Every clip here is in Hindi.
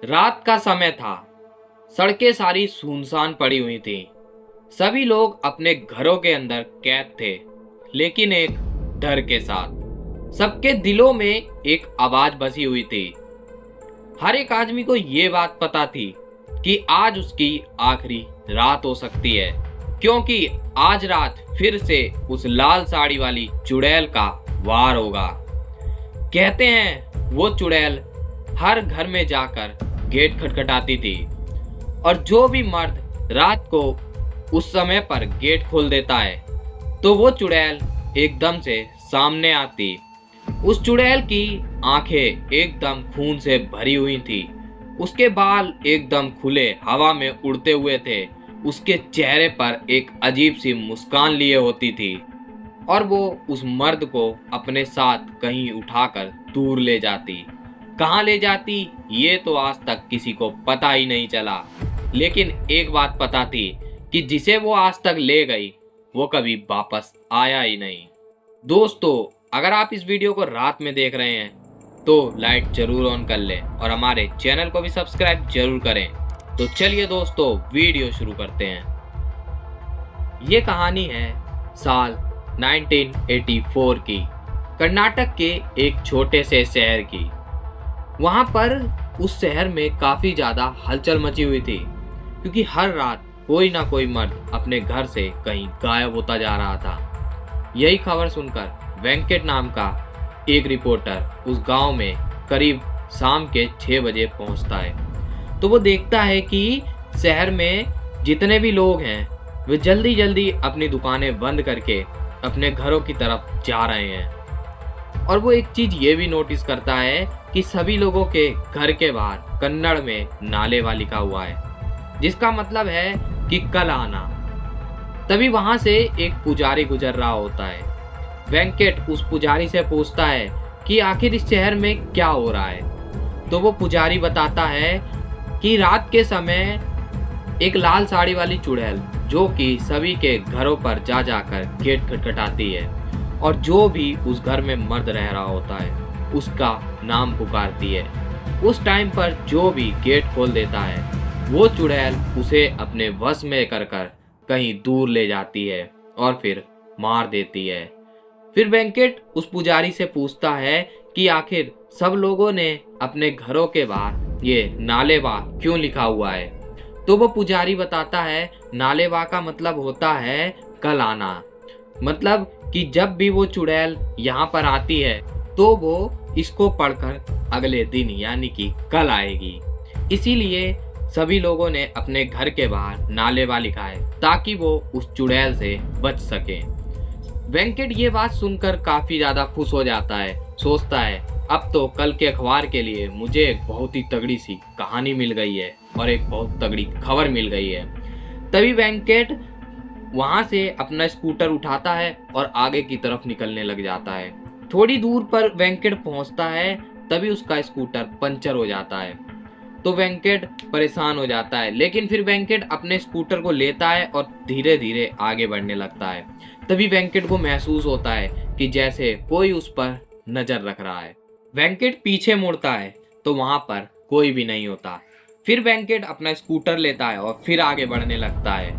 रात का समय था। सड़कें सारी सुनसान पड़ी हुई थी। सभी लोग अपने घरों के अंदर कैद थे, लेकिन एक डर के साथ। सबके दिलों में एक आवाज बसी हुई थी। हर एक आदमी को ये बात पता थी कि आज उसकी आखिरी रात हो सकती है, क्योंकि आज रात फिर से उस लाल साड़ी वाली चुड़ैल का वार होगा। कहते हैं वो चुड़ैल हर घर में जाकर गेट खटखटाती थी, और जो भी मर्द रात को उस समय पर गेट खोल देता है तो वो चुड़ैल एकदम से सामने आती। उस चुड़ैल की आंखें एकदम खून से भरी हुई थी। उसके बाल एकदम खुले हवा में उड़ते हुए थे। उसके चेहरे पर एक अजीब सी मुस्कान लिए होती थी, और वो उस मर्द को अपने साथ कहीं उठाकर दूर ले जाती। कहाँ ले जाती ये तो आज तक किसी को पता ही नहीं चला, लेकिन एक बात पता थी कि जिसे वो आज तक ले गई वो कभी वापस आया ही नहीं। दोस्तों, अगर आप इस वीडियो को रात में देख रहे हैं तो लाइट जरूर ऑन कर लें और हमारे चैनल को भी सब्सक्राइब जरूर करें। तो चलिए दोस्तों, वीडियो शुरू करते हैं। ये कहानी है साल 1984 की, कर्नाटक के एक छोटे से शहर की। वहां पर उस शहर में काफी ज्यादा हलचल मची हुई थी, क्योंकि हर रात कोई ना कोई मर्द अपने घर से कहीं गायब होता जा रहा था। यही खबर सुनकर वेंकट नाम का एक रिपोर्टर उस गांव में करीब शाम के 6 बजे पहुंचता है। तो वो देखता है कि शहर में जितने भी लोग हैं वे जल्दी जल्दी अपनी दुकानें बंद करके अपने घरों की तरफ जा रहे हैं। और वो एक चीज ये भी नोटिस करता है कि सभी लोगों के घर के बाहर कन्नड़ में नालेवा लिखा हुआ है, जिसका मतलब है कि कल आना। तभी वहां से एक पुजारी गुजर रहा होता है। वेंकट उस पुजारी से पूछता है कि आखिर इस शहर में क्या हो रहा है। तो वो पुजारी बताता है कि रात के समय एक लाल साड़ी वाली चुड़ैल, जो कि सभी के घरों पर जा जाकर गेट खटखटाती है, और जो भी उस घर में मर्द रह रहा होता है उसका नाम पुकारती है। उस टाइम पर जो भी गेट खोल देता है वो चुड़ैल उसे अपने वश में कर कहीं दूर ले जाती है और फिर मार देती है। फिर वेंकट उस पुजारी से पूछता है कि आखिर सब लोगों ने अपने घरों के बाहर ये नालेवा क्यों लिखा हुआ है। तो वो पुजारी बताता है नालेवा का मतलब होता है कल आना। मतलब कि जब भी वो चुड़ैल यहाँ पर आती है तो वो इसको पढ़कर अगले दिन यानी कि कल आएगी। इसीलिए सभी लोगों ने अपने घर के बाहर नालेवा लिखा है, ताकि वो उस चुड़ैल से बच सके। वेंकट ये बात सुनकर काफी ज्यादा खुश हो जाता है। सोचता है अब तो कल के अखबार के लिए मुझे एक बहुत ही तगड़ी सी कहानी मिल गई है और एक बहुत तगड़ी खबर मिल गई है। तभी वेंकट वहां से अपना स्कूटर उठाता है और आगे की तरफ निकलने लग जाता है। थोड़ी दूर पर वेंकट पहुंचता है, तभी उसका स्कूटर पंचर हो जाता है। तो वेंकट परेशान हो जाता है, लेकिन फिर वेंकट अपने स्कूटर को लेता है और धीरे धीरे आगे बढ़ने लगता है। तभी वेंकट को महसूस होता है कि जैसे कोई उस पर नजर रख रहा है। वेंकट पीछे मुड़ता है तो वहां पर कोई भी नहीं होता। फिर वेंकट अपना स्कूटर लेता है और फिर आगे बढ़ने लगता है।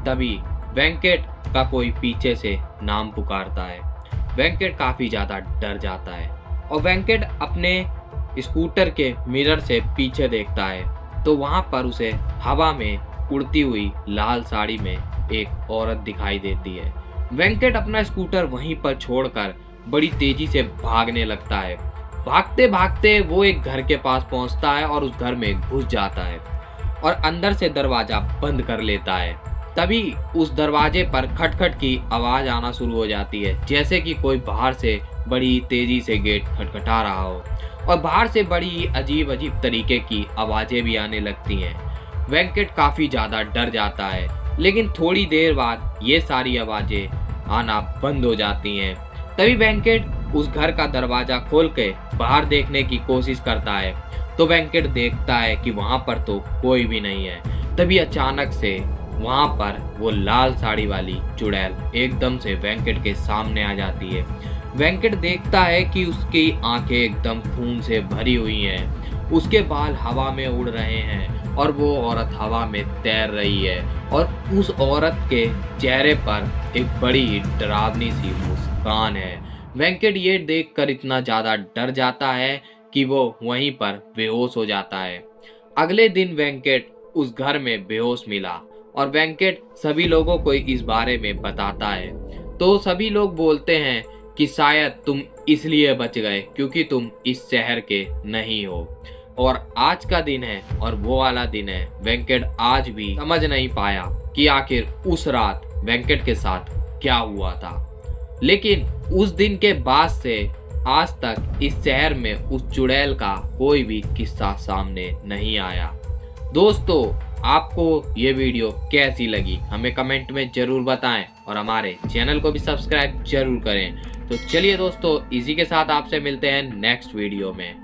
तभी वेंकट का कोई पीछे से नाम पुकारता है। वेंकट काफी ज्यादा डर जाता है और वेंकट अपने स्कूटर के मिरर से पीछे देखता है तो वहां पर उसे हवा में उड़ती हुई लाल साड़ी में एक औरत दिखाई देती है। वेंकट अपना स्कूटर वहीं पर छोड़कर बड़ी तेजी से भागने लगता है। भागते भागते वो एक घर के पास पहुंचता है और उस घर में घुस जाता है और अंदर से दरवाजा बंद कर लेता है। तभी उस दरवाजे पर खटखट की आवाज आना शुरू हो जाती है, जैसे कि कोई बाहर से बड़ी तेजी से गेट खटखटा रहा हो, और बाहर से बड़ी अजीब अजीब तरीके की आवाजें भी आने लगती हैं। वेंकट काफी ज्यादा डर जाता है, लेकिन थोड़ी देर बाद ये सारी आवाजें आना बंद हो जाती हैं। तभी वेंकट उस घर का दरवाजा खोल के बाहर देखने की कोशिश करता है तो वेंकट देखता है कि वहां पर तो कोई भी नहीं है। तभी अचानक से वहां पर वो लाल साड़ी वाली चुड़ैल एकदम से वेंकट के सामने आ जाती है। वेंकट देखता है कि उसकी आंखें एकदम खून से भरी हुई हैं उसके बाल हवा में उड़ रहे हैं और वो औरत हवा में तैर रही है और उस औरत के चेहरे पर एक बड़ी डरावनी सी मुस्कान है। वेंकट ये देखकर इतना ज़्यादा डर जाता है कि वो वहीं पर बेहोश हो जाता है। अगले दिन वेंकट उस घर में बेहोश मिला और वेंकट सभी लोगों को इस बारे में बताता है। तो सभी लोग बोलते हैं कि शायद तुम इसलिए बच गए क्योंकि तुम इस शहर के नहीं हो। और आज का दिन है और वो वाला दिन है। वेंकट आज भी समझ नहीं पाया कि आखिर उस रात वेंकट के साथ क्या हुआ था। लेकिन उस दिन के बाद से आज तक इस शहर में उस चुड़ैल का कोई भी किस्सा सामने नहीं आया। दोस्तों, आपको ये वीडियो कैसी लगी हमें कमेंट में जरूर बताएं और हमारे चैनल को भी सब्सक्राइब जरूर करें। तो चलिए दोस्तों, इसी के साथ आपसे मिलते हैं नेक्स्ट वीडियो में।